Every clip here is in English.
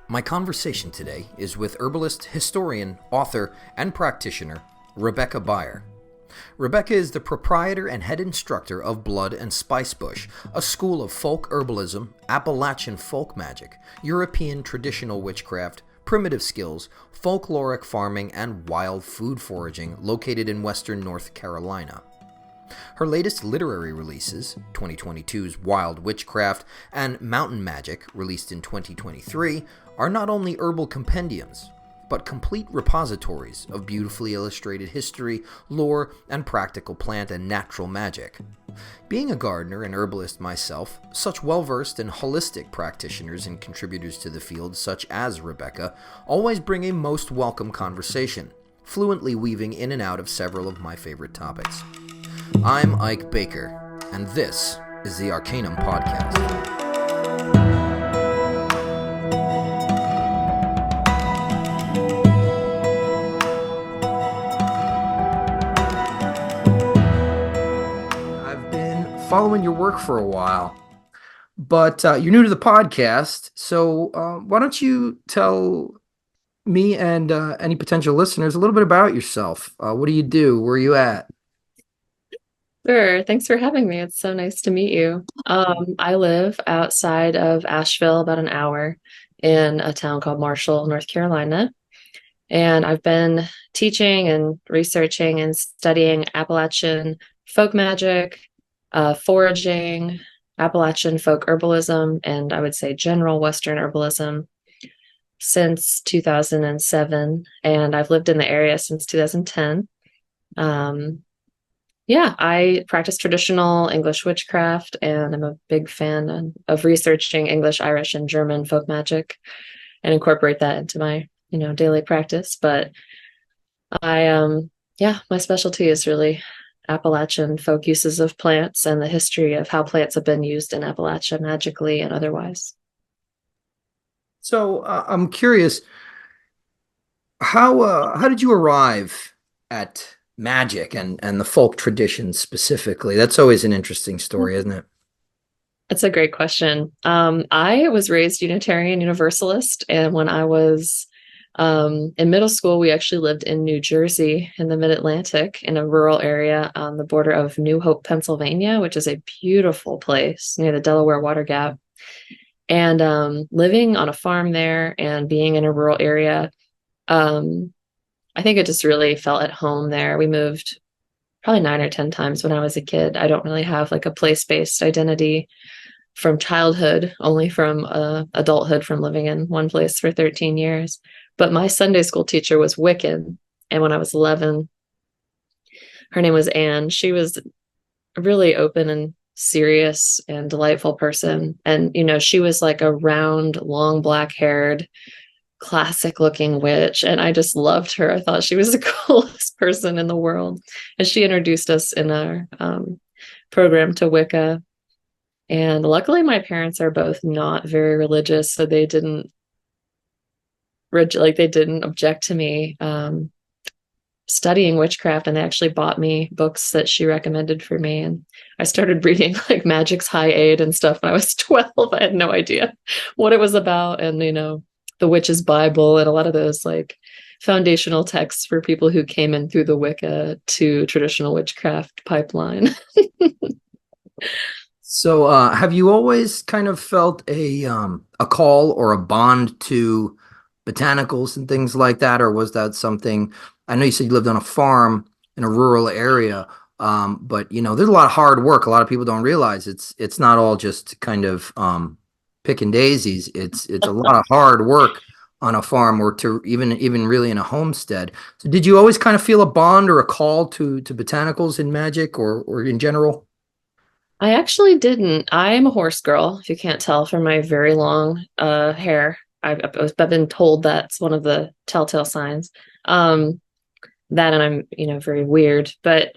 My conversation today is with herbalist, historian, author, and practitioner Rebecca Beyer. Rebecca is the proprietor and head instructor of Blood and Spicebush, a school of folk herbalism, Appalachian folk magic, European traditional witchcraft, primitive skills, folkloric farming, and wild food foraging located in western North Carolina. Her latest literary releases, 2022's Wild Witchcraft and Mountain Magic, released in 2023, are not only herbal compendiums, but complete repositories of beautifully illustrated history, lore, and practical plant and natural magic. Being a gardener and herbalist myself, such well-versed and holistic practitioners and contributors to the field, such as Rebecca, always bring a most welcome conversation, fluently weaving in and out of several of my favorite topics. I'm Ike Baker, and this is the Arcanum Podcast. I've been following your work for a while, but you're new to the podcast, so why don't you tell me and any potential listeners a little bit about yourself? What do you do? Where are you at? Sure. Thanks for having me. It's so nice to meet you. I live outside of Asheville, about an hour in a town called Marshall, North Carolina. And I've been teaching and researching and studying Appalachian folk magic, foraging, Appalachian folk herbalism, and I would say general Western herbalism since 2007. And I've lived in the area since 2010. I practice traditional English witchcraft, and I'm a big fan of researching English, Irish, and German folk magic and incorporate that into my, daily practice. But my specialty is really Appalachian folk uses of plants and the history of how plants have been used in Appalachia magically and otherwise. So I'm curious, how did you arrive at magic and the folk traditions specifically? That's always an interesting story, isn't it? That's a great question. I was raised Unitarian Universalist, and when I was in middle school, we actually lived in New Jersey in the Mid-Atlantic in a rural area on the border of New Hope, Pennsylvania, which is a beautiful place near the Delaware Water Gap. And living on a farm there and being in a rural area, I think it just really felt at home there. We moved probably 9 or 10 times when I was a kid. I don't really have like a place-based identity from childhood, only from adulthood, from living in one place for 13 years. But my Sunday school teacher was Wiccan. And when I was 11, her name was Anne. She was a really open and serious and delightful person. And, she was like a round, long, black-haired, classic looking witch, and I just loved her. I thought she was the coolest person in the world, and she introduced us in our program to Wicca. And luckily my parents are both not very religious, so they didn't object to me studying witchcraft, and they actually bought me books that she recommended for me, and I started reading like Magic's High Aid and stuff when I was 12. I had no idea what it was about, and the Witch's Bible and a lot of those like foundational texts for people who came in through the Wicca to traditional witchcraft pipeline. So have you always kind of felt a call or a bond to botanicals and things like that? Or was that something, I know you said you lived on a farm in a rural area, but there's a lot of hard work. A lot of people don't realize it's not all just kind of picking daisies. It's a lot of hard work on a farm, or to even really in a homestead. So did you always kind of feel a bond or a call to botanicals in magic or in general? I actually didn't. I'm a horse girl, if you can't tell from my very long hair. I've been told that's one of the telltale signs. That, and I'm, very weird, but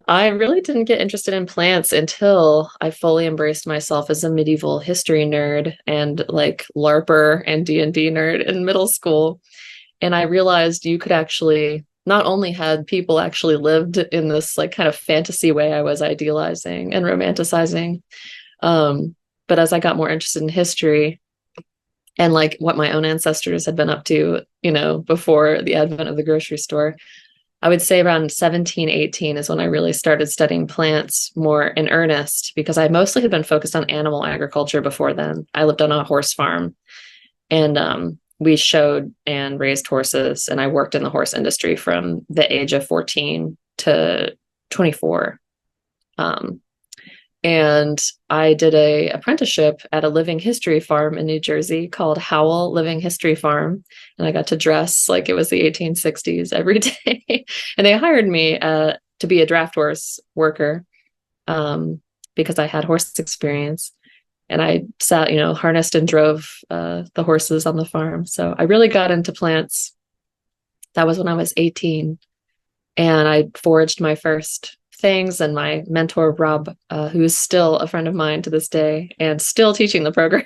I really didn't get interested in plants until I fully embraced myself as a medieval history nerd and like LARPer and D&D nerd in middle school. And I realized you could actually not only had people actually lived in this like kind of fantasy way I was idealizing and romanticizing, but as I got more interested in history, and like what my own ancestors had been up to, before the advent of the grocery store. I would say around 17, 18 is when I really started studying plants more in earnest, because I mostly had been focused on animal agriculture before then. I lived on a horse farm, and we showed and raised horses, and I worked in the horse industry from the age of 14 to 24. Um, and I did a apprenticeship at a living history farm in New Jersey called Howell Living History Farm. And I got to dress like it was the 1860s every day. And they hired me to be a draft horse worker, because I had horse experience. And I sat, harnessed and drove the horses on the farm. So I really got into plants. That was when I was 18. And I foraged my first things, and my mentor Rob, who's still a friend of mine to this day and still teaching the program,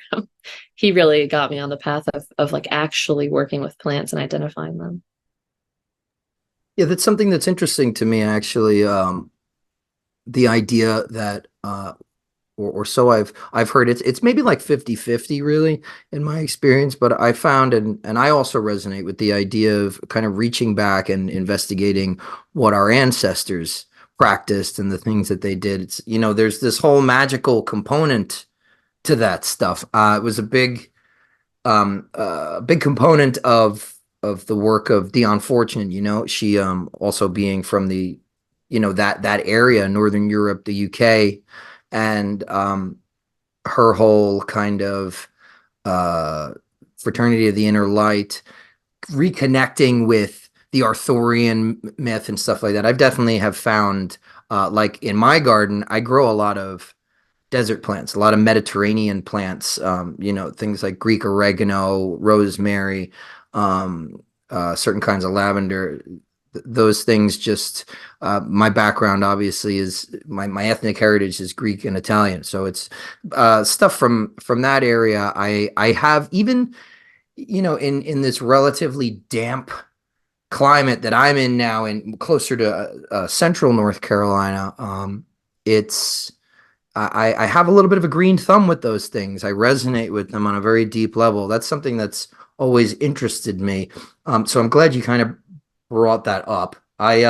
he really got me on the path of like actually working with plants and identifying them. Yeah, that's something that's interesting to me, actually. The idea that or so I've heard, it's maybe like 50-50 really in my experience, but I found, and I also resonate with the idea of kind of reaching back and investigating what our ancestors practiced and the things that they did. It's, there's this whole magical component to that stuff. It was a big component of the work of Dion Fortune. She also being from the that area, Northern Europe, the UK, and her whole kind of fraternity of the inner light, reconnecting with the Arthurian myth and stuff like that. I've definitely have found, like in my garden, I grow a lot of desert plants, a lot of Mediterranean plants, things like Greek oregano, rosemary, certain kinds of lavender. Those things just, my background obviously is my ethnic heritage is Greek and Italian. So it's stuff from that area. I have even, in this relatively damp climate that I'm in now, and closer to central North Carolina, it's I have a little bit of a green thumb with those things. I resonate with them on a very deep level. That's something that's always interested me. So I'm glad you kind of brought that up. I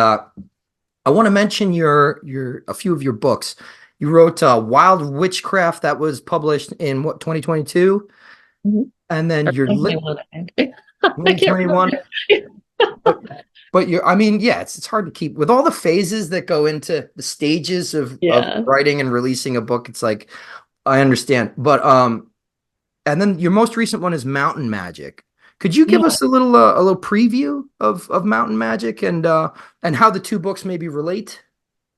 want to mention a few of your books. You wrote Wild Witchcraft, that was published in what, 2022? Mhm. And then Or your 2021, I think. I can't 2021. remember. But I mean, yeah, it's hard to keep with all the phases that go into the stages of Yeah. writing and releasing a book. It's like, I understand. But and then your most recent one is Mountain Magic. Could you give Yeah, us a little preview of Mountain Magic and how the two books maybe relate?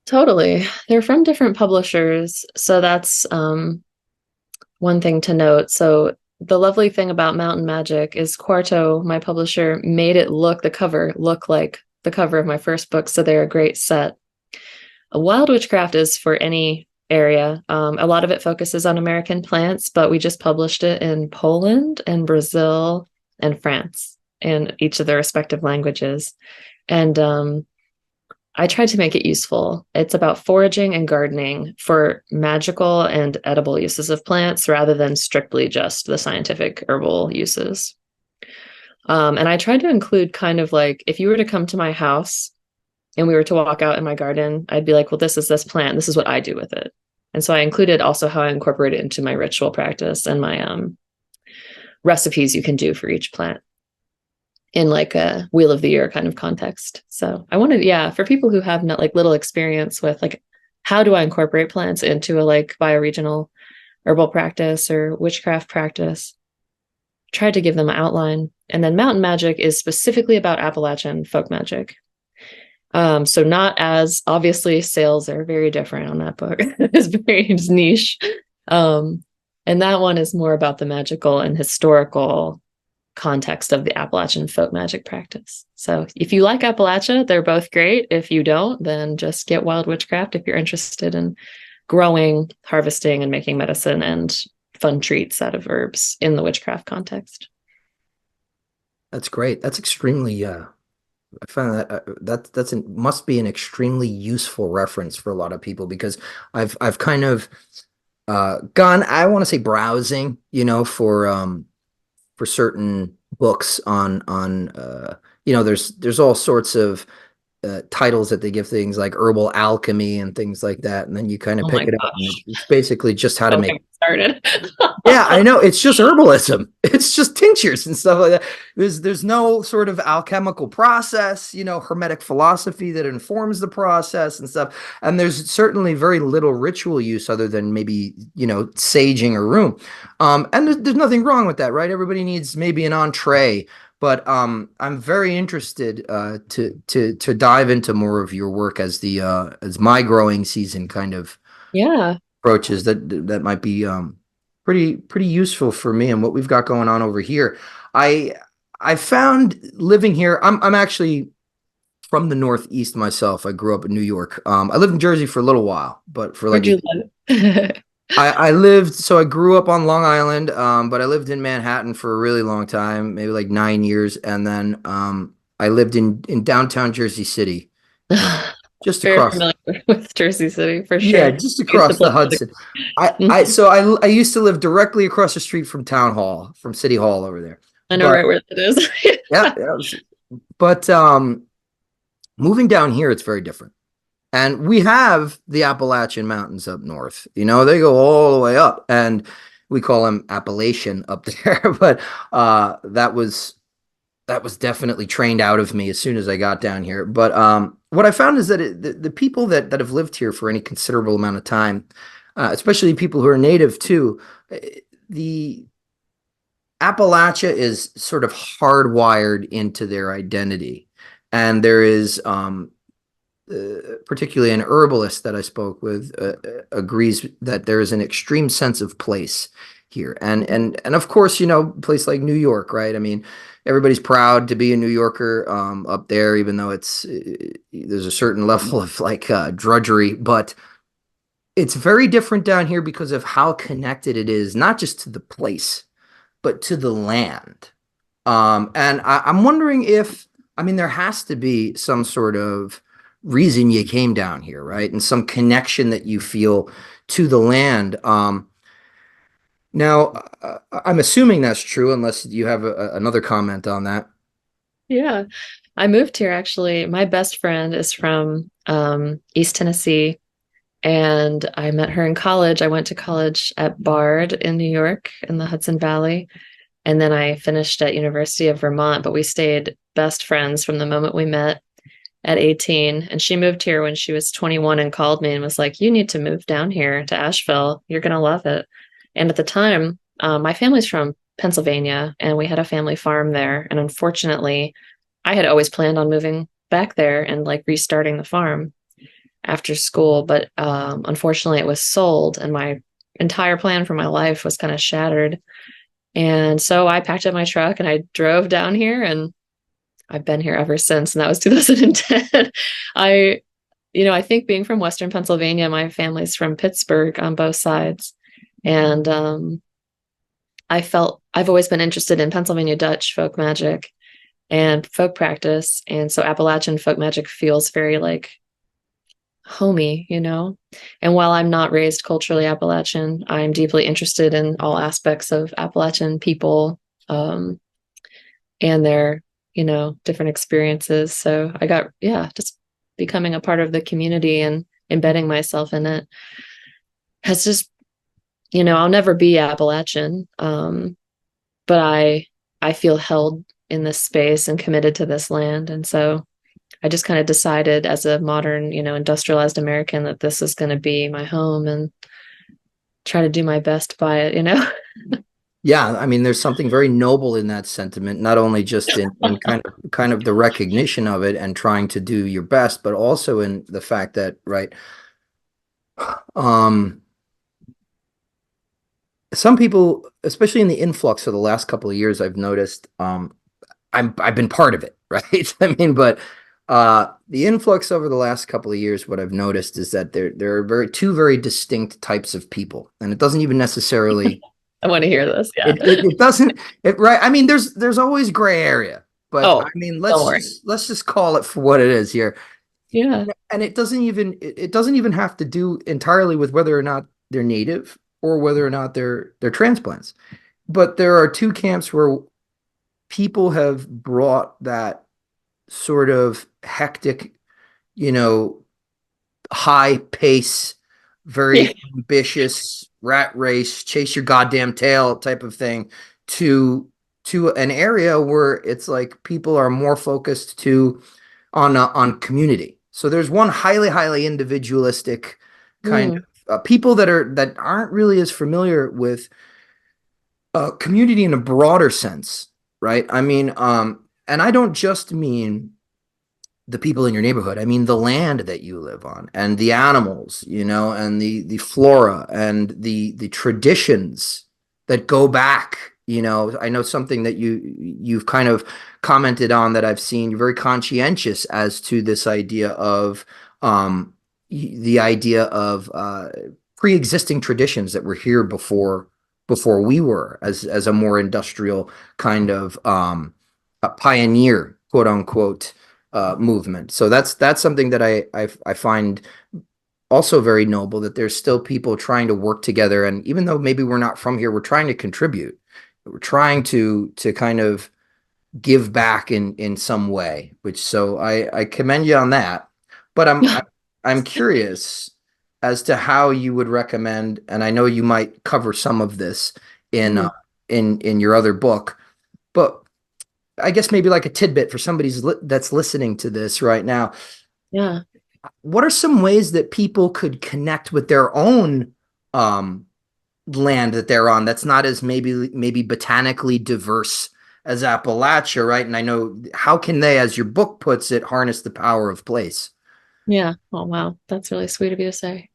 totally. They're from different publishers. So that's one thing to note. So the lovely thing about Mountain Magic is Quarto, my publisher, made the cover look like the cover of my first book. So they're a great set. Wild Witchcraft is for any area. A lot of it focuses on American plants, but we just published it in Poland and Brazil and France in each of their respective languages. And I tried to make it useful. It's about foraging and gardening for magical and edible uses of plants rather than strictly just the scientific herbal uses. And I tried to include kind of like, if you were to come to my house and we were to walk out in my garden, I'd be like, well, this is this plant. This is what I do with it. And so I included also how I incorporate it into my ritual practice and my recipes you can do for each plant in like a wheel of the year kind of context. So I wanted, yeah, for people who have not like little experience with like, how do I incorporate plants into a like bioregional herbal practice or witchcraft practice? Tried to give them an outline. And then Mountain Magic is specifically about Appalachian folk magic. So not as obviously sales are very different on that book. It's niche. And that one is more about the magical and historical context of the Appalachian folk magic practice. So if you like Appalachia, they're both great. If you don't, then just get Wild Witchcraft if you're interested in growing, harvesting, and making medicine and fun treats out of herbs in the witchcraft context. That's great. That's extremely I find that must be an extremely useful reference for a lot of people because I've kind of gone, I want to say browsing, for for certain books there's all sorts of titles that they give things like herbal alchemy and things like that, and then you kind of Oh pick my it up, and gosh. it's basically just how to Don't make. get me started. Yeah, I know. It's just herbalism. It's just tinctures and stuff like that. There's no sort of alchemical process, hermetic philosophy that informs the process and stuff. And there's certainly very little ritual use other than maybe, saging a room. And there's nothing wrong with that, right? Everybody needs maybe an entree. But I'm very interested to dive into more of your work as my growing season kind of Yeah. approaches that might be pretty useful for me and what we've got going on over here. I I found living here. I'm actually from the Northeast myself. I grew up in New York. I lived in Jersey for a little while, but for like Where'd you live? I lived. So I grew up on Long Island, but I lived in Manhattan for a really long time, maybe like 9 years, and then I lived in downtown Jersey City, uh, just Very across. familiar with Jersey City for Yeah, sure. just Used to across play the for the Hudson. I used to live directly across the street from Town Hall, from City Hall over there. I know But right where it is. yeah, but moving down here, it's very different. And we have the Appalachian Mountains up north. They go all the way up, and we call them Appalachian up there. But that was definitely trained out of me as soon as I got down here. But what I found is that the people that have lived here for any considerable amount of time, especially people who are native too, the Appalachia is sort of hardwired into their identity. And there is, particularly an herbalist that I spoke with, agrees that there is an extreme sense of place here. And of course, a place like New York, right? I mean, everybody's proud to be a New Yorker up there, even though there's a certain level of like drudgery, but it's very different down here because of how connected it is, not just to the place, but to the land. And I'm wondering I mean, there has to be some sort of reason you came down here, right? And some connection that you feel to the land. Now, I'm assuming that's true, unless you have another comment on that. Yeah. I moved here actually. My best friend is from East Tennessee, and I met her in college. I went to college at Bard in New York in the Hudson Valley, and then I finished at University of Vermont, but we stayed best friends from the moment we met at 18. And she moved here when she was 21 and called me and was like, "You need to move down here to Asheville. You're going to love it." And at the time, my family's from Pennsylvania, and we had a family farm there. And unfortunately, I had always planned on moving back there and like restarting the farm after school. But unfortunately, it was sold, and my entire plan for my life was kind of shattered. And so I packed up my truck and I drove down here, and I've been here ever since. And that was 2010. I think being from Western Pennsylvania, my family's from Pittsburgh on both sides. And I've always been interested in Pennsylvania Dutch folk magic and folk practice. And so Appalachian folk magic feels very like homey. And while I'm not raised culturally Appalachian, I'm deeply interested in all aspects of Appalachian people and their, different experiences. So I got, just becoming a part of the community and embedding myself in it has just, I'll never be Appalachian. But I feel held in this space and committed to this land. And so I just kind of decided as a modern, industrialized American that this is going to be my home and try to do my best by it. Yeah, I mean, there's something very noble in that sentiment, not only just in kind of the recognition of it and trying to do your best, but also in the fact that, right, some people, especially in the influx of the last couple of years, I've noticed, I've been part of it, right? I mean, but the influx over the last couple of years, what I've noticed is that there are two very distinct types of people, and it doesn't even necessarily. I want to hear this. Yeah. It doesn't right. I mean, there's always gray area, but Oh, I mean, don't worry. let's just call it for what it is here. Yeah. And it doesn't even have to do entirely with whether or not they're native or whether or not they're transplants. but there are two camps where people have brought that sort of hectic, you know, high pace, Yeah. very ambitious rat race, chase your goddamn tail type of thing to an area where it's like people are more focused to on community. So there's one highly individualistic kind Mm, of people that aren't really as familiar with community in a broader sense, right? I mean, and I don't just mean the people in your neighborhood. I mean the land that you live on and the animals, and the flora and the traditions that go back. I know something that you've kind of commented on that I've seen. You're very conscientious as to this idea of the idea of pre-existing traditions that were here before we were as a more industrial kind of a pioneer, quote unquote, movement. So that's something that I find also very noble, that there's still people trying to work together. And even though maybe we're not from here, we're trying to contribute. We're trying to kind of give back in some way, which so I commend you on that. But I'm curious as to how you would recommend, and I know you might cover some of this in mm, uh, in your other book, but I guess maybe like a tidbit for that's listening to this right now. yeah. What are some ways that people could connect with their own um, land that they're on that's not as maybe botanically diverse as Appalachia, right? And I know, how can they, as your book puts it, harness the power of place? Yeah. Oh, wow. That's really sweet of you to say.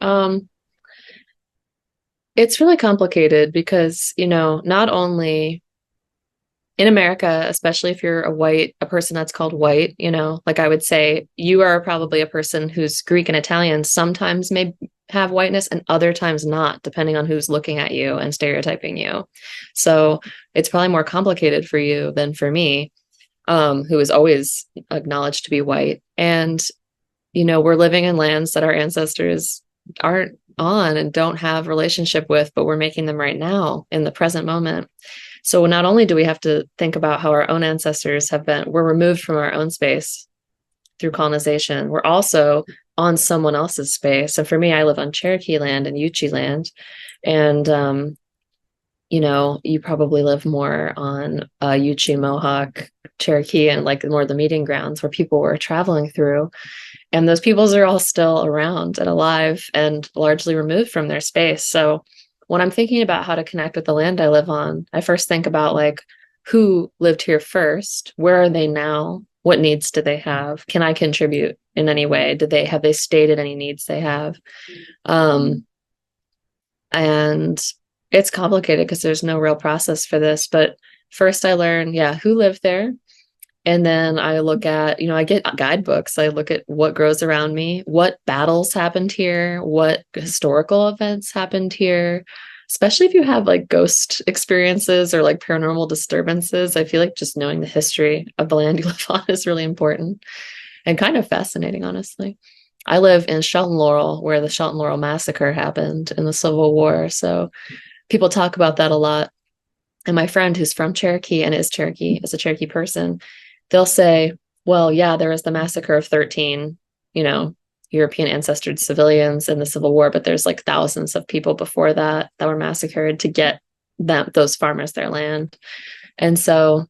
It's really complicated because, not only in America, especially if you're a person that's called white, like I would say, you are probably a person who's Greek and Italian sometimes may have whiteness and other times not, depending on who's looking at you and stereotyping you. So it's probably more complicated for you than for me, who is always acknowledged to be white. And, we're living in lands that our ancestors aren't on and don't have relationship with, but we're making them right now in the present moment. So not only do we have to think about how our own ancestors we're removed from our own space through colonization, we're also on someone else's space. And for me, I live on Cherokee land and Yuchi land. And, you probably live more on Yuchi, Mohawk, Cherokee, and like more the meeting grounds where people were traveling through. And those peoples are all still around and alive and largely removed from their space. So when I'm thinking about how to connect with the land I live on, I first think about like who lived here first, where are they now, what needs do they have, can I contribute in any way, have they stated any needs they have? And it's complicated because there's no real process for this, but first I learn, who lived there. And then I look at, I get guidebooks. I look at what grows around me, what battles happened here, what historical events happened here, especially if you have like ghost experiences or like paranormal disturbances. I feel like just knowing the history of the land you live on is really important and kind of fascinating, honestly. I live in Shelton Laurel, where the Shelton Laurel massacre happened in the Civil War. So people talk about that a lot. And my friend who's from Cherokee and is a Cherokee person, they'll say, well, yeah, there was the massacre of 13, European ancestred civilians in the Civil War, but there's like thousands of people before that were massacred to get those farmers their land. And so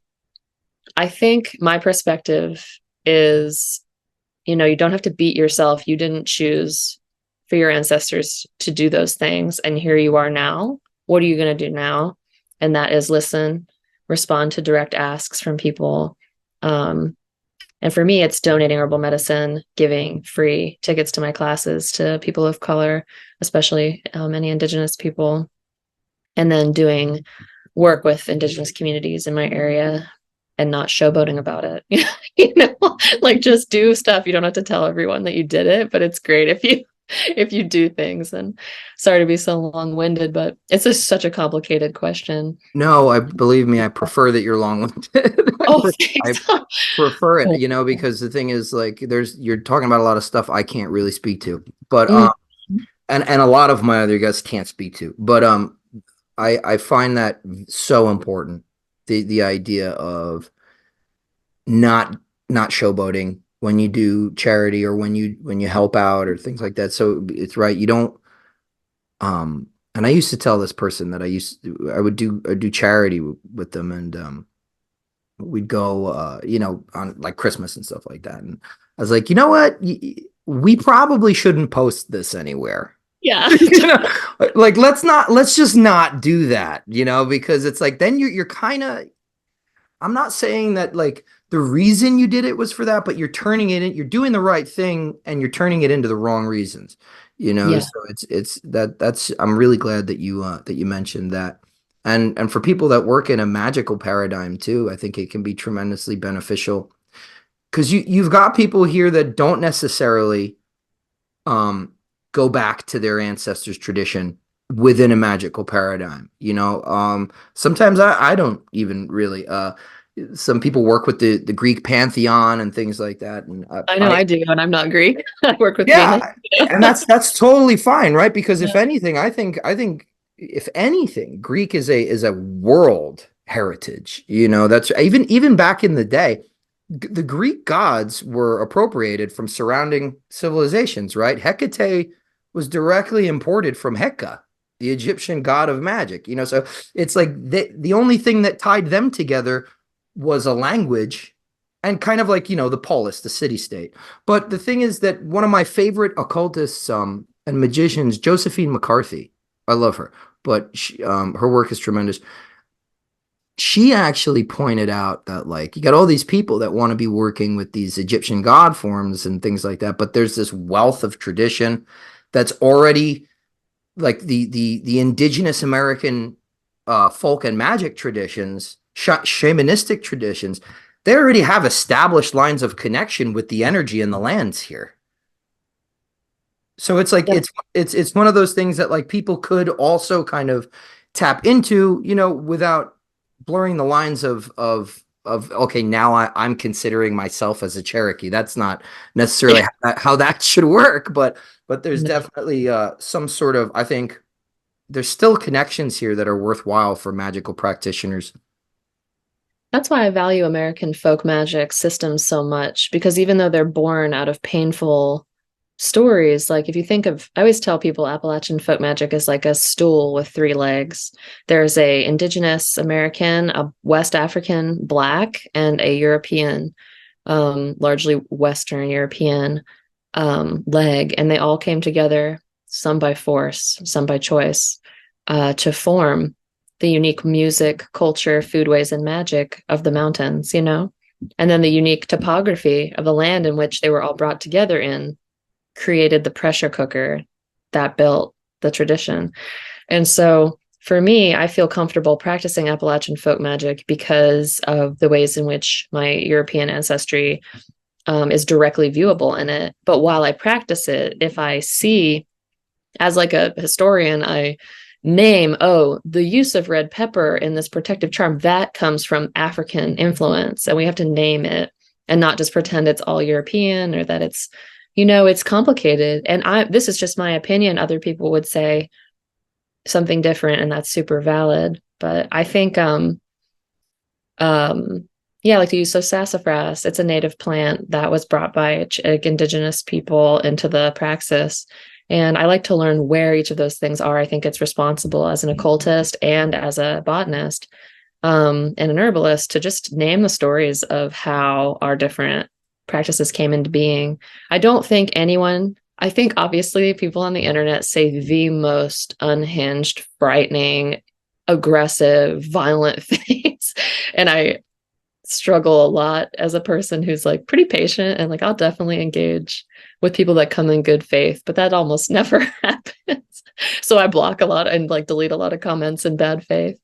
I think my perspective is, you don't have to beat yourself. You didn't choose for your ancestors to do those things. And here you are now. What are you going to do now? And that is listen, respond to direct asks from people. And for me, it's donating herbal medicine, giving free tickets to my classes to people of color, especially many Indigenous people, and then doing work with Indigenous communities in my area and not showboating about it. Like just do stuff. You don't have to tell everyone that you did it, but it's great if you do things. And sorry to be so long-winded, but it's just such a complicated question. No, I believe me, I prefer that you're long-winded. Oh, I thanks. prefer it, because the thing is, like, you're talking about a lot of stuff I can't really speak to, but Mm, and a lot of my other guests can't speak to, but I find that so important. The idea of not not showboating when you do charity or when you help out or things like that. So it's right. You don't and I used to tell this person that I would do charity with them, and we'd go on like Christmas and stuff like that. And I was like, you know what? We probably shouldn't post this anywhere. Yeah. Like let's just not do that, because it's like then you're kind of, I'm not saying that like the reason you did it was for that, but you're doing the right thing and you're turning it into the wrong reasons, Yeah. so that's I'm really glad that you mentioned that. And for people that work in a magical paradigm too, I think it can be tremendously beneficial because you've got people here that don't necessarily um go back to their ancestors' tradition within a magical paradigm. Sometimes I don't even really some people work with the Greek pantheon and things like that. And I know I do, and I'm not Greek. I work with pagan. yeah, and that's totally fine, right? Because if Yeah. anything, I think if anything, Greek is a world heritage. That's even back in the day, the Greek gods were appropriated from surrounding civilizations, right? Hecate was directly imported from Heka, the Egyptian god of magic. So it's like the only thing that tied them together was a language and kind of like, the polis, the city state. But the thing is that one of my favorite occultists and magicians, Josephine McCarthy, I love her, but her work is tremendous. She actually pointed out that like you got all these people that want to be working with these Egyptian god forms and things like that, but there's this wealth of tradition that's already like the indigenous American folk and magic traditions, shamanistic traditions. They already have established lines of connection with the energy in the lands here. So it's like Yeah. it's one of those things that like people could also kind of tap into, without blurring the lines of okay, now I'm considering myself as a Cherokee. That's not necessarily how that should work, but there's No. definitely some sort of, I think there's still connections here that are worthwhile for magical practitioners. That's why I value American folk magic systems so much, because even though they're born out of painful stories, like if you think of, I always tell people Appalachian folk magic is like a stool with three legs. There's a Indigenous American, a West African Black, and a European, largely Western European leg, and they all came together, some by force, some by choice, to form the unique music, culture, foodways, and magic of the mountains, and then the unique topography of the land in which they were all brought together in created the pressure cooker that built the tradition. And so for me, I feel comfortable practicing Appalachian folk magic because of the ways in which my European ancestry is directly viewable in it. But while I practice it, if I see, as like a historian, I name, the use of red pepper in this protective charm, that comes from African influence. And we have to name it and not just pretend it's all European or that it's, it's complicated. And this is just my opinion. Other people would say something different, and that's super valid. But I think, like the use of sassafras, it's a native plant that was brought by indigenous people into the praxis. And I like to learn where each of those things are. I think it's responsible as an occultist and as a botanist and an herbalist to just name the stories of how our different practices came into being. I think obviously people on the internet say the most unhinged, frightening, aggressive, violent things. And I struggle a lot as a person who's like pretty patient and like I'll definitely engage with people that come in good faith, but that almost never happens. So I block a lot and like delete a lot of comments in bad faith.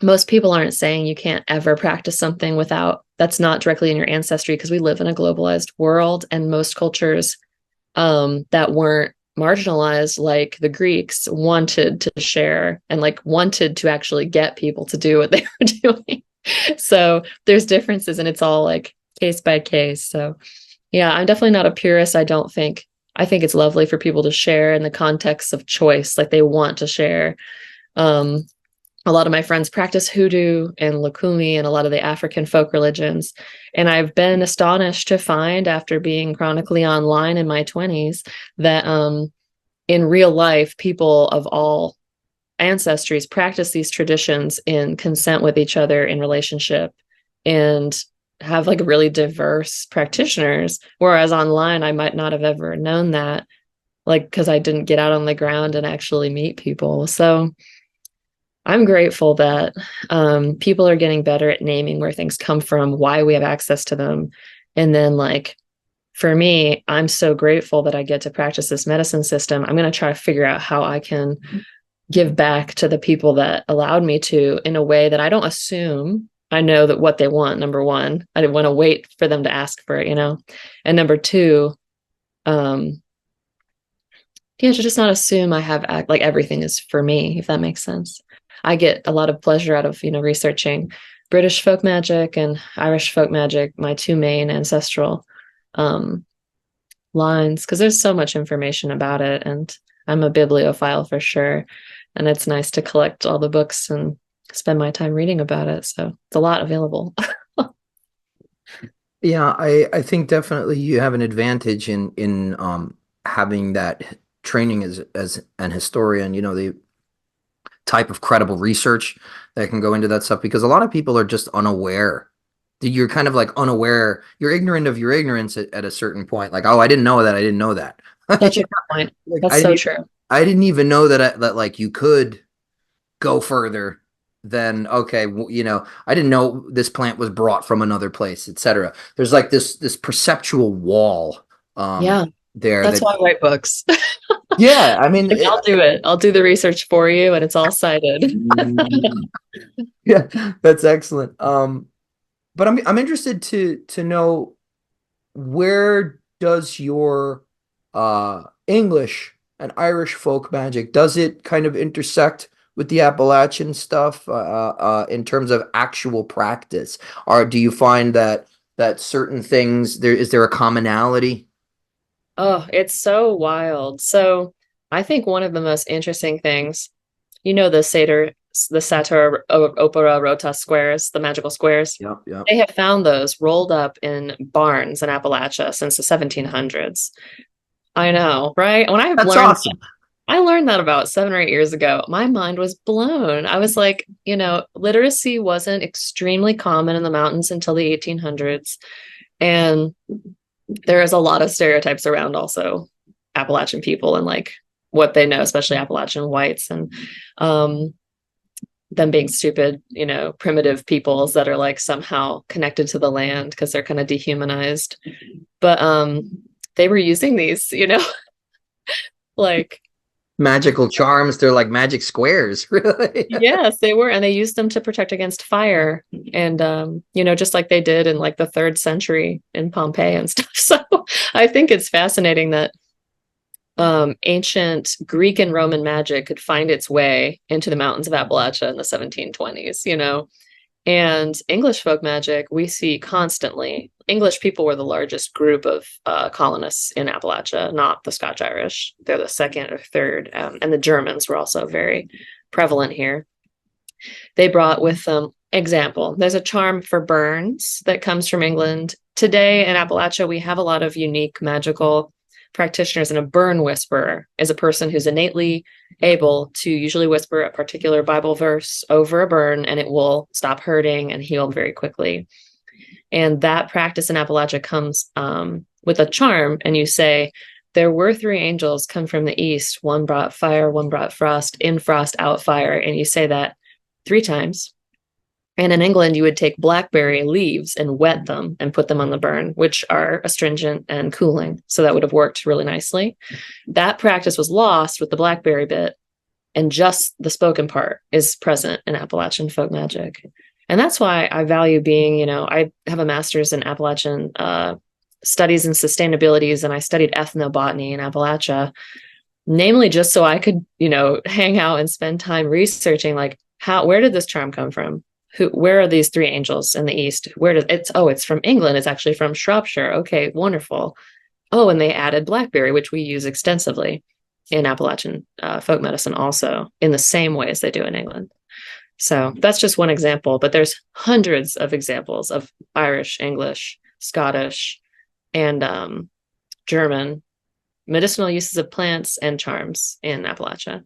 Most people aren't saying you can't ever practice something that's not directly in your ancestry, because we live in a globalized world, and most cultures that weren't marginalized, like the Greeks, wanted to share and like wanted to actually get people to do what they were doing. So there's differences, and it's all like case by case. So yeah, I'm definitely not a purist. I think it's lovely for people to share in the context of choice, like they want to share. Um, a lot of my friends practice hoodoo and lakumi and a lot of the African folk religions. And I've been astonished to find, after being chronically online in my 20s, that in real life, people of all ancestries practice these traditions in consent with each other in relationship and have like really diverse practitioners. Whereas online, I might not have ever known that, like, because I didn't get out on the ground and actually meet people. So I'm grateful that people are getting better at naming where things come from, why we have access to them. And then, like, for me, I'm so grateful that I get to practice this medicine system. I'm going to try to figure out how I can give back to the people that allowed me to, in a way that I don't assume I know that what they want. Number one, I didn't want to wait for them to ask for it, you know? And number two, to just not assume I have like everything is for me, if that makes sense. I get a lot of pleasure out of, researching British folk magic and Irish folk magic, my two main ancestral lines, because there's so much information about it, and I'm a bibliophile for sure. And it's nice to collect all the books and spend my time reading about it. So it's a lot available. Yeah, I think definitely you have an advantage in having that training as an historian, the type of credible research that can go into that stuff, because a lot of people are just unaware. You're kind of like unaware. You're ignorant of your ignorance at a certain point. Like, oh, I didn't know that. I didn't know that. That's your point. Like, That's so true. I didn't even know that like you could go further than, okay, I didn't know this plant was brought from another place, etc. There's like this perceptual wall Yeah. there. That's why I write books. Yeah, I mean, I'll do it. I'll do the research for you, and it's all cited. Yeah, that's excellent. But I'm interested to know, where does your English and Irish folk magic, does it kind of intersect with the Appalachian stuff in terms of actual practice? Or do you find that certain things, is there a commonality? Oh, it's so wild. So I think one of the most interesting things, the Sator Opera Rota squares, the magical squares. Yep, yep. They have found those rolled up in barns in Appalachia since the 1700s. I know, right? That's awesome. I learned that about 7 or 8 years ago. My mind was blown. I was like, literacy wasn't extremely common in the mountains until the 1800s. And there is a lot of stereotypes around also Appalachian people and like what they know, especially Appalachian whites, and them being stupid, primitive peoples that are like somehow connected to the land because they're kind of dehumanized. But they were using these, like magical charms. They're like magic squares, really. Yes, they were. And they used them to protect against fire. And, just like they did in like the 3rd century in Pompeii and stuff. So I think it's fascinating that ancient Greek and Roman magic could find its way into the mountains of Appalachia in the 1720s, and English folk magic we see constantly. English people were the largest group of colonists in Appalachia, not the Scotch Irish. They're the 2nd or 3rd. And the Germans were also very prevalent here. They brought with them, example, there's a charm for burns that comes from England. Today in Appalachia, we have a lot of unique magical practitioners, and a burn whisperer is a person who's innately able to usually whisper a particular Bible verse over a burn, and it will stop hurting and heal very quickly. And that practice in Appalachia comes with a charm, and you say, there were 3 angels come from the east. One brought fire, one brought frost, in frost, out fire. And you say that 3 times. And in England, you would take blackberry leaves and wet them and put them on the burn, which are astringent and cooling. So that would have worked really nicely. That practice was lost with the blackberry bit, and just the spoken part is present in Appalachian folk magic. And that's why I value being, I have a master's in Appalachian studies and sustainabilities, and I studied ethnobotany in Appalachia, namely just so I could, hang out and spend time researching, like, where did this charm come from? Where are these 3 angels in the east? It's from England. It's actually from Shropshire. Okay, wonderful. Oh, and they added blackberry, which we use extensively. in Appalachian folk medicine also in the same way as they do in England. So that's just one example, but there's hundreds of examples of Irish, English, Scottish, and German medicinal uses of plants and charms in Appalachia.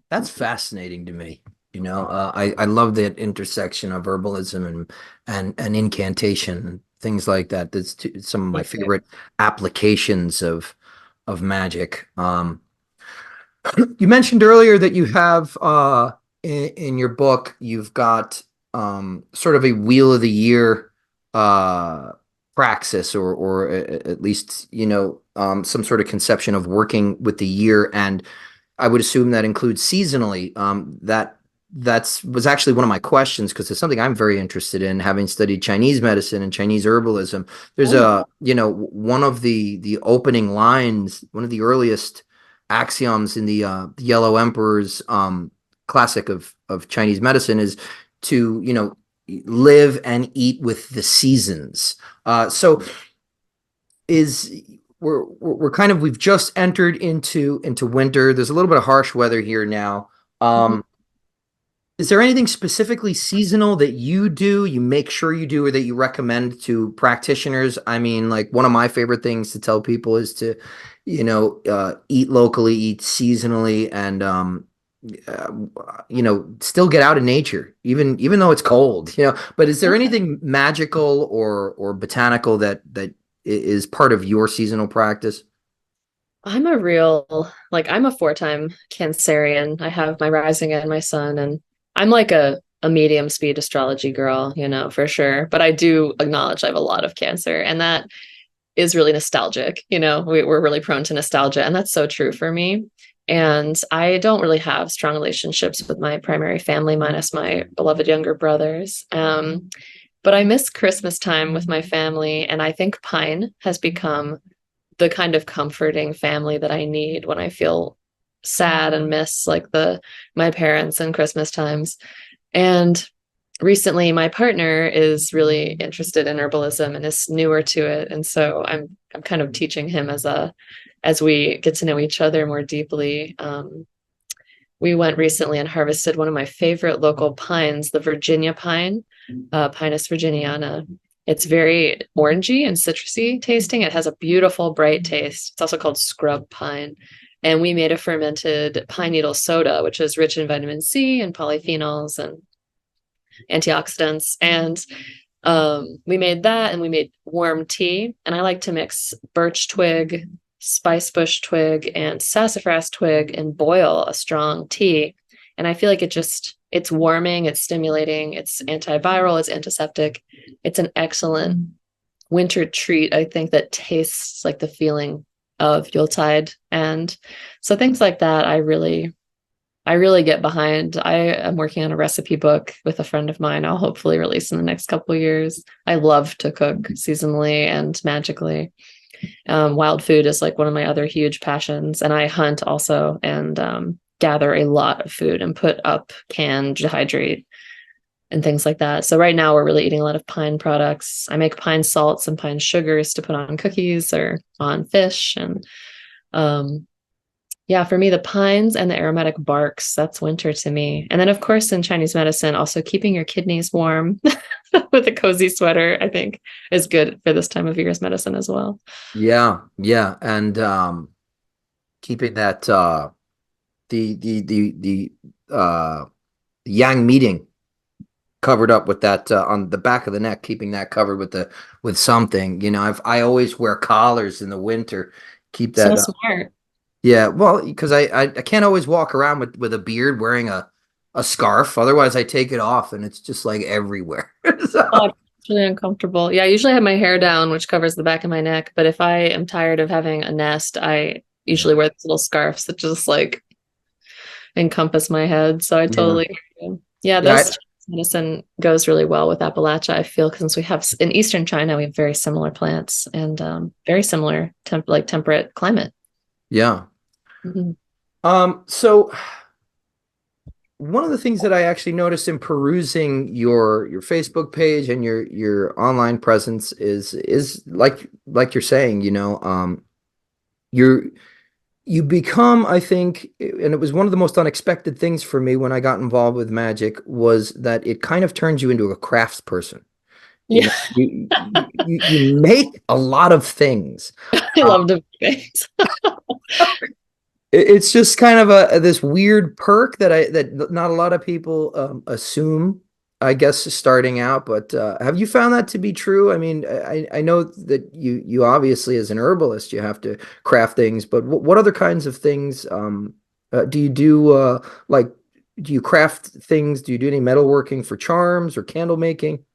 That's fascinating to me. I love that intersection of herbalism and incantation and things like that. That's some of my favorite applications of magic. You mentioned earlier that you have in your book, you've got sort of a wheel of the year praxis, or at least some sort of conception of working with the year, and I would assume that includes seasonally. That was actually one of my questions, because it's something I'm very interested in, having studied Chinese medicine and Chinese herbalism. There's one of the opening lines, one of the earliest axioms in the Yellow Emperor's classic of Chinese medicine is to live and eat with the seasons. So we're kind of, we've just entered into winter. There's a little bit of harsh weather here now. Is there anything specifically seasonal that you make sure you do, or that you recommend to practitioners? I mean, like, one of my favorite things to tell people is to, eat locally, eat seasonally, and, still get out in nature, even though it's cold, but is there anything magical or botanical that is part of your seasonal practice? I'm a 4-time Cancerian. I have my rising and my sun, and I'm like a medium speed astrology girl, for sure. But I do acknowledge I have a lot of Cancer, and that is really nostalgic. We're really prone to nostalgia, and that's so true for me. And I don't really have strong relationships with my primary family, minus my beloved younger brothers. But I miss Christmas time with my family, and I think pine has become the kind of comforting family that I need when I feel sad and miss my parents and Christmas times. And recently my partner is really interested in herbalism and is newer to it. And so I'm kind of teaching him as we get to know each other more deeply. We went recently and harvested one of my favorite local pines, the Virginia pine, Pinus virginiana. It's very orangey and citrusy tasting. It has a beautiful, bright taste. It's also called scrub pine. And we made a fermented pine needle soda, which is rich in vitamin C and polyphenols and antioxidants. And we made that, and we made warm tea. And I like to mix birch twig, spicebush twig, and sassafras twig and boil a strong tea. And I feel like it's warming, it's stimulating, it's antiviral, it's antiseptic. It's an excellent winter treat, I think, that tastes like the feeling of Yuletide. And so things like that, I really get behind. I am working on a recipe book with a friend of mine I'll hopefully release in the next couple of years. I love to cook seasonally and magically. Wild food is like one of my other huge passions. And I hunt also, and gather a lot of food and put up, can, dehydrate, and things like that. So right now we're really eating a lot of pine products. I make pine salts and pine sugars to put on cookies or on fish. And for me, the pines and the aromatic barks, that's winter to me. And then, of course, in Chinese medicine, also keeping your kidneys warm with a cozy sweater, I think, is good for this time of year's medicine as well. Yeah. And keeping that the yang meeting covered up with that on the back of the neck, keeping that covered with something. I always wear collars in the winter, keep that so smart. Yeah, well, because I can't always walk around with a beard wearing a scarf. Otherwise, I take it off and it's just like everywhere. So. Oh, it's really uncomfortable. Yeah, I usually have my hair down, which covers the back of my neck. But if I am tired of having a nest, I usually wear these little scarves that just encompass my head. So I totally hear you. Yeah, this medicine goes really well with Appalachia, I feel, since we have in Eastern China, we have very similar plants and very similar temperate climate. Yeah. So one of the things that I actually noticed in perusing your Facebook page and your online presence is like you're saying, you become, I think, and it was one of the most unexpected things for me when I got involved with magic, was that it kind of turns you into a crafts person. You Yeah, know, you make a lot of things. I Uh, love debates. it's just kind of a this weird perk that not a lot of people assume, I guess, starting out. But have you found that to be true? I mean, I know that you obviously, as an herbalist, you have to craft things, but what other kinds of things do you do? Like, do you craft things? Do you do any metalworking for charms or candle making?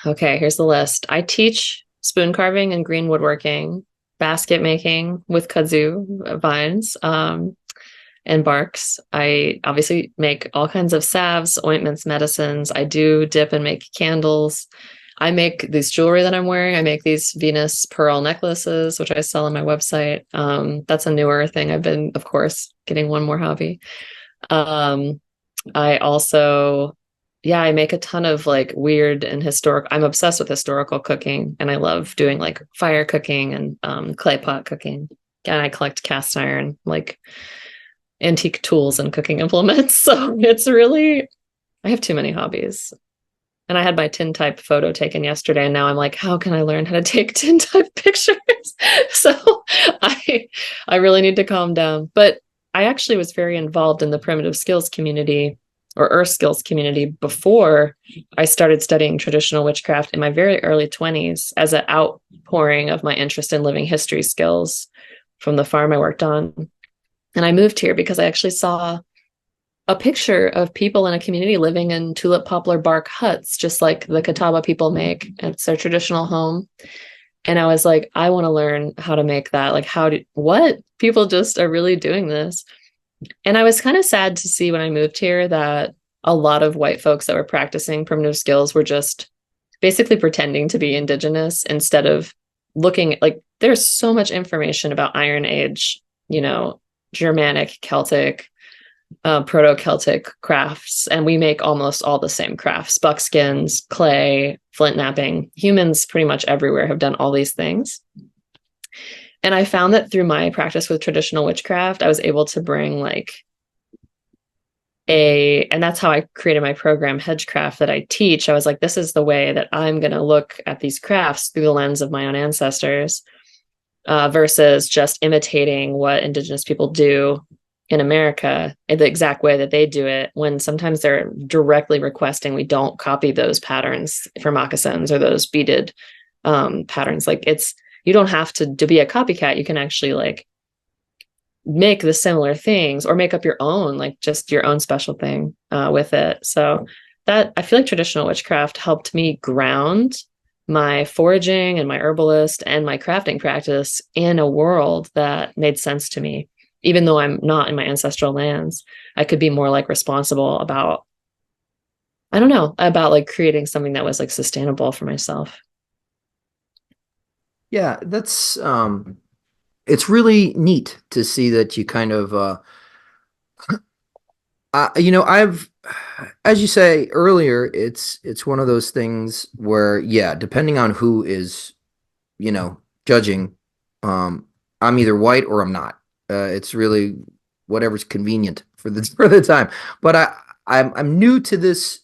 Okay, here's the list. I teach spoon carving and green woodworking, basket making with kudzu vines, and barks. I obviously make all kinds of salves, ointments, medicines. I do dip and make candles. I make this jewelry that I'm wearing. I make these Venus pearl necklaces, which I sell on my website. That's a newer thing. I've been, of course, getting one more hobby. Um, I also, yeah, I make a ton of like weird and historic. I'm obsessed with historical cooking, and I love doing like fire cooking and clay pot cooking. And I collect cast iron, like antique tools and cooking implements. So it's really, I have too many hobbies. And I had my tintype photo taken yesterday, and now I'm like, how can I learn how to take tintype pictures? So I I really need to calm down. But I actually was very involved in the primitive skills community or earth skills community before I started studying traditional witchcraft in my very early 20s as an outpouring of my interest in living history skills from the farm I worked on. And I moved here because I actually saw a picture of people in a community living in tulip poplar bark huts, just like the Catawba people make. It's their traditional home. And I was like, I want to learn how to make that. Like, what? People just are really doing this. And I was kind of sad to see when I moved here that a lot of white folks that were practicing primitive skills were just basically pretending to be indigenous instead of looking at, like, there's so much information about Iron Age, Germanic, Celtic, Proto-Celtic crafts, and we make almost all the same crafts: buckskins, clay, flint knapping. Humans pretty much everywhere have done all these things. And I found that through my practice with traditional witchcraft, I was able to bring and that's how I created my program, Hedgecraft, that I teach. I was like, this is the way that I'm going to look at these crafts through the lens of my own ancestors, versus just imitating what Indigenous people do in America in the exact way that they do it, when sometimes they're directly requesting we don't copy those patterns for moccasins or those beaded patterns. Like, you don't have to be a copycat. You can actually like make the similar things or make up your own, like just your own special thing with it. So that, I feel like traditional witchcraft helped me ground my foraging and my herbalist and my crafting practice in a world that made sense to me. Even though I'm not in my ancestral lands, I could be more like responsible about, I don't know, about like creating something that was like sustainable for myself. Yeah, that's it's really neat to see that you kind of I've, as you say earlier, it's one of those things where, yeah, depending on who is, judging, um, I'm either white or I'm not. It's really whatever's convenient for the for the time. But I'm new to this.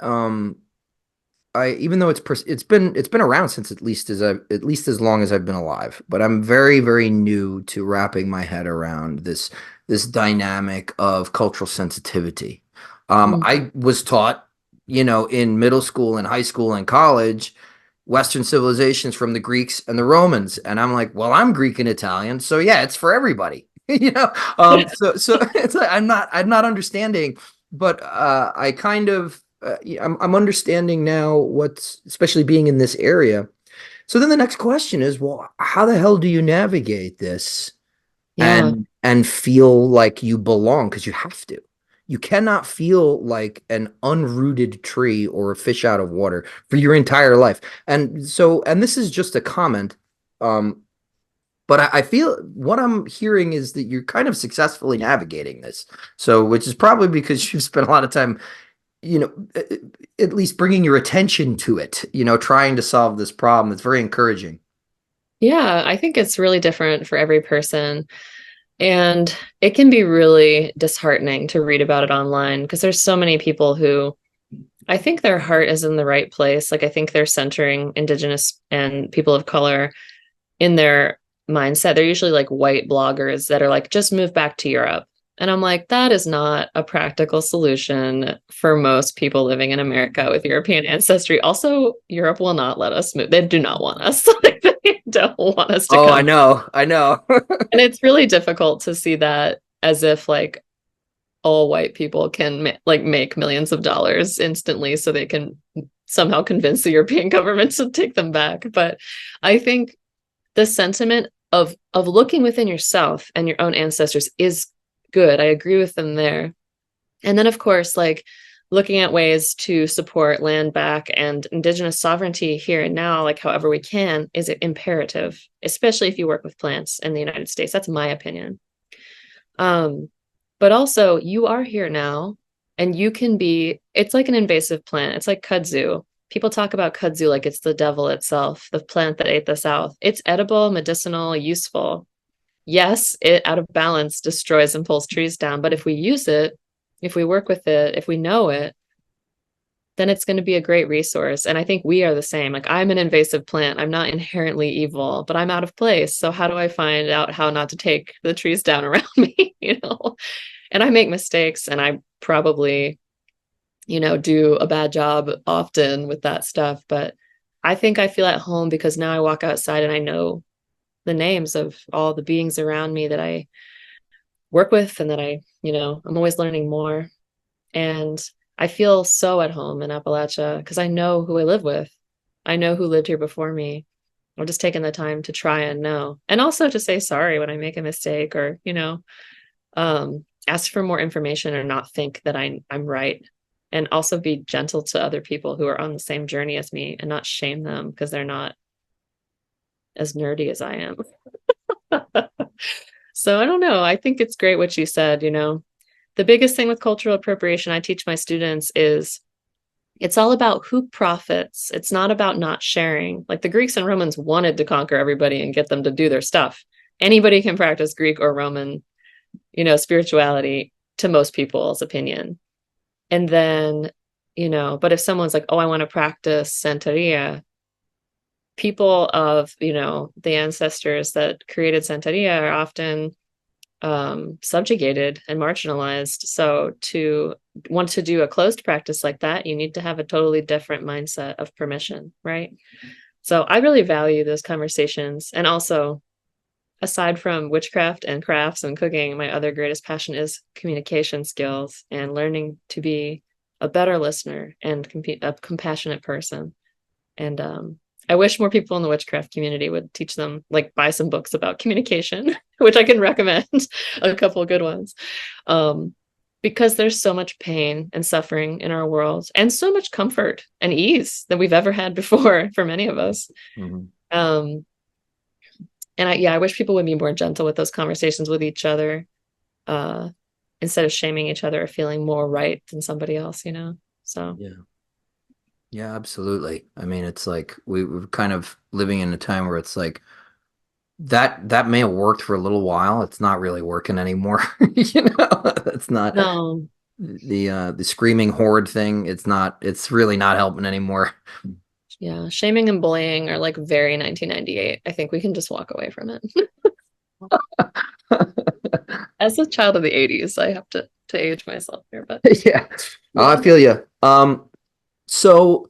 Um, even though it's been around since at least as long as I've been alive, but I'm very, very new to wrapping my head around this dynamic of cultural sensitivity. Mm. I was taught, in middle school and high school and college, Western civilizations from the Greeks and the Romans, and I'm like, well, I'm Greek and Italian, so yeah, it's for everybody. So it's like, I'm not understanding, but I kind of yeah, I'm understanding now what's, especially being in this area. So then the next question is, well, how the hell do you navigate this Yeah. and feel like you belong? Because you have to. You cannot feel like an unrooted tree or a fish out of water for your entire life. And this is just a comment. Um, but I feel what I'm hearing is that you're kind of successfully navigating this. So, which is probably because you've spent a lot of time, you know, at least bringing your attention to it, trying to solve this problem. It's very encouraging. Yeah, I think it's really different for every person. And it can be really disheartening to read about it online because there's so many people who I think their heart is in the right place. Like, I think they're centering Indigenous and people of color in their mindset. They're usually like white bloggers that are like, just move back to Europe. And I'm like, that is not a practical solution for most people living in America with European ancestry. Also, Europe will not let us move. They do not want us. Like, they don't want us to Oh, come. I know. And it's really difficult to see that as if like all white people can like make millions of dollars instantly so they can somehow convince the European government to take them back. But I think the sentiment of looking within yourself and your own ancestors is good. I agree with them there. And then of course, like looking at ways to support land back and Indigenous sovereignty here and now, like however we can, is imperative, especially if you work with plants in the United States. That's my opinion. But also you are here now and you can be, it's like an invasive plant. It's like kudzu. People talk about kudzu like it's the devil itself, the plant that ate the South. It's edible, medicinal, useful. Yes, it out of balance destroys and pulls trees down. But if we use it, if we work with it, if we know it, then it's going to be a great resource. And I think we are the same. Like, I'm an invasive plant. I'm not inherently evil, but I'm out of place. So how do I find out how not to take the trees down around me? You know? And I make mistakes and I probably, do a bad job often with that stuff. But I think I feel at home because now I walk outside and I know the names of all the beings around me that I work with and that I'm always learning more. And I feel so at home in Appalachia because I know who I live with. I know who lived here before me. I'm just taking the time to try and know. And also to say sorry when I make a mistake or, ask for more information or not think that I'm right. And also be gentle to other people who are on the same journey as me and not shame them because they're not as nerdy as I am. So I don't know. I think it's great what you said, The biggest thing with cultural appropriation I teach my students is it's all about who profits. It's not about not sharing. Like the Greeks and Romans wanted to conquer everybody and get them to do their stuff. Anybody can practice Greek or Roman, spirituality to most people's opinion. And then, but if someone's like, oh, I want to practice Santeria, people of, the ancestors that created Santeria are often subjugated and marginalized. So to want to do a closed practice like that, you need to have a totally different mindset of permission, right? So I really value those conversations. And also, aside from witchcraft and crafts and cooking, my other greatest passion is communication skills and learning to be a better listener and a compassionate person. And I wish more people in the witchcraft community would teach them, like buy some books about communication, which I can recommend a couple of good ones. Because there's so much pain and suffering in our world and so much comfort and ease that we've ever had before for many of us. Mm-hmm. And I wish people would be more gentle with those conversations with each other, instead of shaming each other or feeling more right than somebody else, So yeah, absolutely. I mean, it's like we're kind of living in a time where it's like that may have worked for a little while. It's not really working anymore. It's not no. The screaming horde thing. It's really not helping anymore. Yeah, shaming and bullying are like very 1998. I think we can just walk away from it. As a child of the 80s, I have to age myself here, but yeah. I feel you. So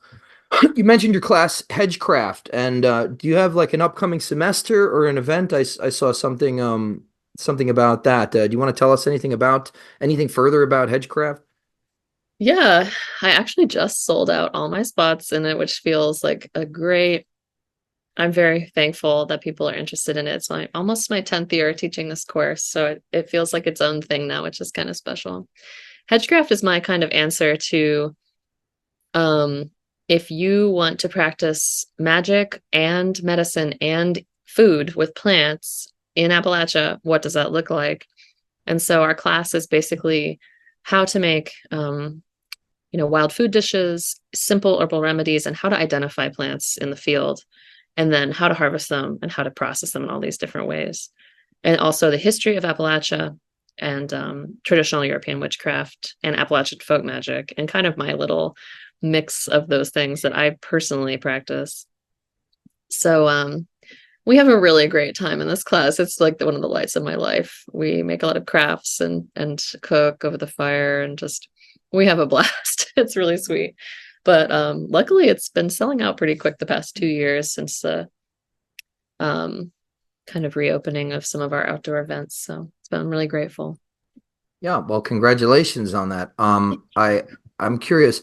you mentioned your class Hedgecraft, and do you have like an upcoming semester or an event? I saw something about that. Do you want to tell us anything further about Hedgecraft? Yeah, I actually just sold out all my spots in it, which feels like I'm very thankful that people are interested in it. It's almost my 10th year teaching this course, so it feels like its own thing now, which is kind of special. Hedgecraft is my kind of answer to if you want to practice magic and medicine and food with plants in Appalachia, what does that look like? And so our class is basically how to make wild food dishes, simple herbal remedies, and how to identify plants in the field. and then how to harvest them and how to process them in all these different ways. And also the history of Appalachia and traditional European witchcraft and Appalachian folk magic, and kind of my little mix of those things that I personally practice. So we have a really great time in this class. It's like one of the lights of my life. We make a lot of crafts and cook over the fire, and just we have a blast. It's really sweet. But luckily it's been selling out pretty quick the past 2 years since the kind of reopening of some of our outdoor events. So it's been really grateful. Yeah, well, congratulations on that. I'm curious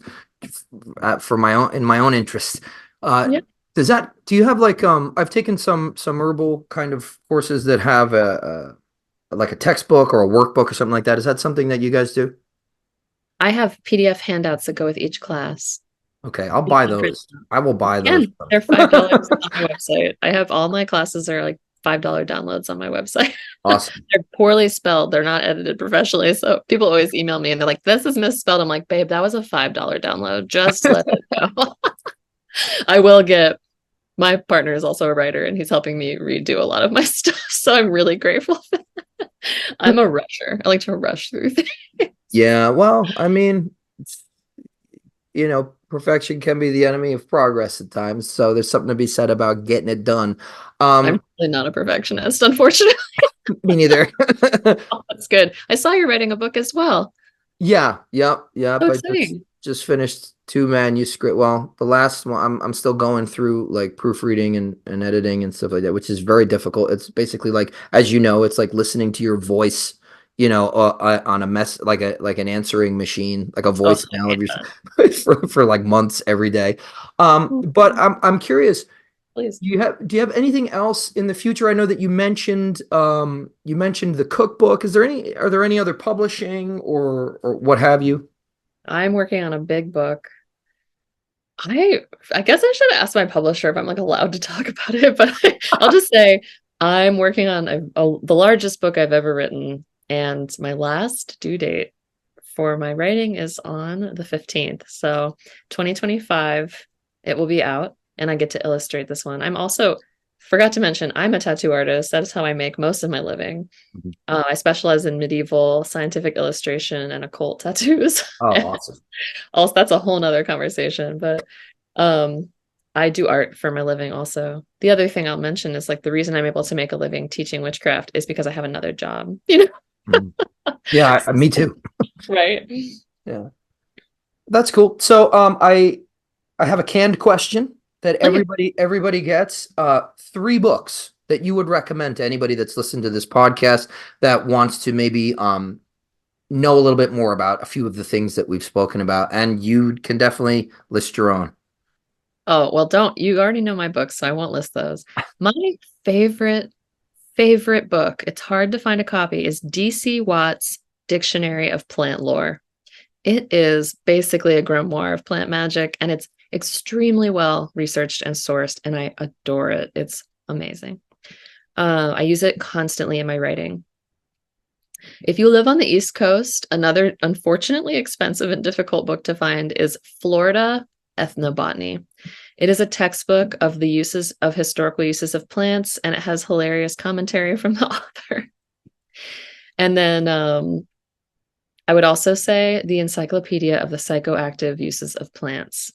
for my own interest. Yeah. Do you have like I've taken some herbal kind of courses that have a like a textbook or a workbook or something like that. Is that something that you guys do? I have PDF handouts that go with each class. Okay, I'll buy those. I will buy those. And they're $5 on my website. I have all my classes are like $5 downloads on my website. Awesome. They're poorly spelled. They're not edited professionally. So people always email me and they're like, this is misspelled. I'm like, babe, that was a $5 download. Just let it go. I will get, my partner is also a writer and he's helping me redo a lot of my stuff. So I'm really grateful for that. I'm a rusher. I like to rush through things. Yeah, well, I mean, perfection can be the enemy of progress at times. So there's something to be said about getting it done. I'm really not a perfectionist, unfortunately. Me neither. Oh, that's good. I saw you're writing a book as well. Yeah. So I just finished 2 manuscripts. Well, the last one, I'm still going through like proofreading and editing and stuff like that, which is very difficult. It's basically like, as you know, it's like listening to your voice, on a mess, like an answering machine, like a voicemail for like months every day. But I'm curious. Please. Do you have anything else in the future? I know that you mentioned the cookbook. Are there any other publishing or what have you? I'm working on a big book. I guess I should ask my publisher if I'm like allowed to talk about it, but I'll just say I'm working on the largest book I've ever written, and my last due date for my writing is on the 15th. So 2025, it will be out, and I get to illustrate this one. I'm also forgot to mention I'm a tattoo artist. That is how I make most of my living. I specialize in medieval scientific illustration and occult tattoos. Oh, awesome. Also, that's a whole nother conversation, but I do art for my living also. The other thing I'll mention is like the reason I'm able to make a living teaching witchcraft is because I have another job, Yeah, me too. Right. Yeah. That's cool. So I have a canned question that everybody gets. 3 books that you would recommend to anybody that's listened to this podcast that wants to maybe know a little bit more about a few of the things that we've spoken about, and you can definitely list your own. Oh, well, you already know my books, so I won't list those. My favorite book, it's hard to find a copy, is DC Watts' Dictionary of Plant Lore. It is basically a grimoire of plant magic, and it's extremely well researched and sourced, and I adore it. It's amazing. I use it constantly in my writing. If you live on the East Coast, another unfortunately expensive and difficult book to find is Florida Ethnobotany. It is a textbook of the historical uses of plants, and it has hilarious commentary from the author. And then I would also say the Encyclopedia of the Psychoactive Uses of Plants.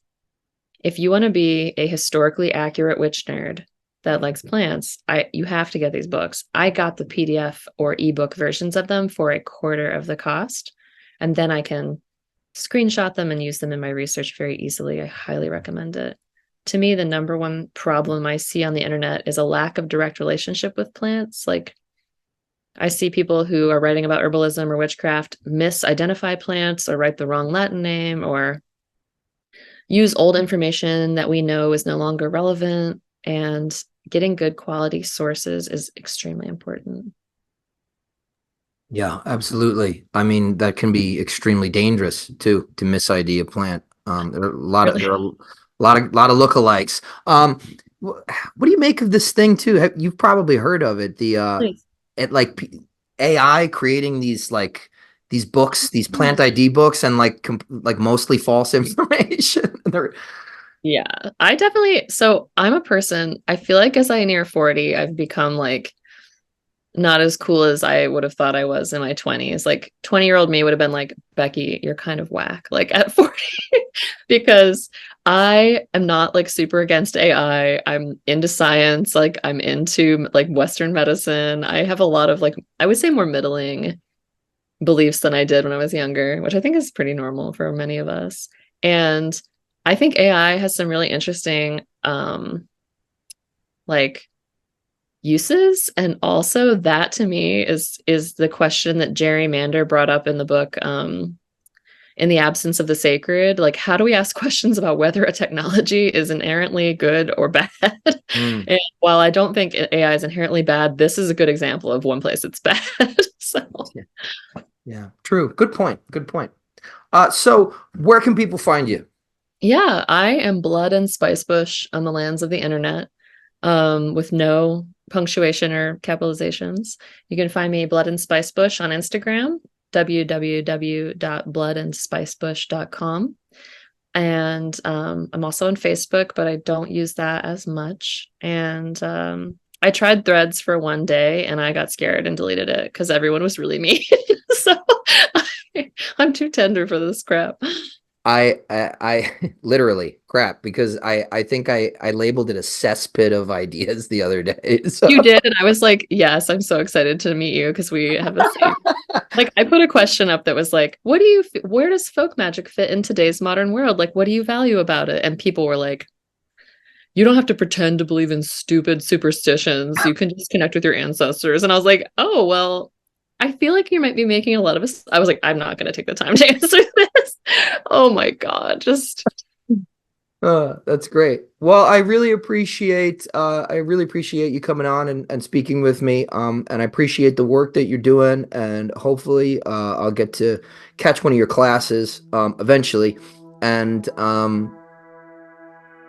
If you want to be a historically accurate witch nerd that likes plants, you have to get these books. I got the PDF or ebook versions of them for $1/4 of the cost, and then I can screenshot them and use them in my research very easily. I highly recommend it. To me, the number one problem I see on the internet is a lack of direct relationship with plants. Like, I see people who are writing about herbalism or witchcraft misidentify plants or write the wrong Latin name or use old information that we know is no longer relevant, and getting good quality sources is extremely important. Yeah, absolutely. I mean, that can be extremely dangerous too, to misidea a plant. There are a lot of lookalikes. What do you make of this thing too? You've probably heard of it. AI creating these books, these plant ID books, and like mostly false information. Yeah, I definitely, so I'm a person, I feel like as I near 40, I've become like not as cool as I would have thought I was in my 20s. Like 20-year-old me would have been like, Becky, you're kind of whack, like at 40, because I am not like super against AI. I'm into science, like I'm into like Western medicine. I have a lot of like, I would say more middling beliefs than I did when I was younger, which I think is pretty normal for many of us. And I think AI has some really interesting like uses, and also that to me is the question that Jerry Mander brought up in the book In the Absence of the Sacred. Like, how do we ask questions about whether a technology is inherently good or bad? Mm, And while I don't think AI is inherently bad, this is a good example of one place it's bad. So yeah, yeah, true. Good point. Good point. So where can people find you? yeah, I am Blood and Spicebush on the lands of the internet, with no punctuation or capitalizations. You can find me Blood and Spicebush on Instagram, www.bloodandspicebush.com. And I'm also on Facebook, but I don't use that as much. And I tried Threads for one day and I got scared and deleted it because everyone was really mean. So I'm too tender for this crap. I literally crap because I think I labeled it a cesspit of ideas the other day. So You did, and I was like, yes, I'm so excited to meet you because we have the same. Like, I put a question up that was like, where does folk magic fit in today's modern world? Like, what do you value about it? And people were like, you don't have to pretend to believe in stupid superstitions. You can just connect with your ancestors. And I was like, oh, well, I feel like you might be making a lot of us. I was like, I'm not going to take the time to answer this. Oh my God. Just, that's great. Well, I really appreciate you coming on and speaking with me. And I appreciate the work that you're doing, and hopefully I'll get to catch one of your classes eventually. And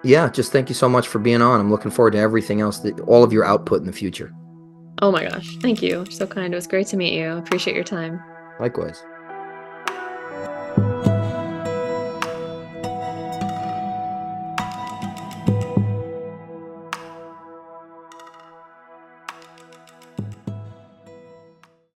yeah, just thank you so much for being on. I'm looking forward to everything else, that all of your output in the future. oh my gosh. Thank you. So kind. It was great to meet you. Appreciate your time. Likewise.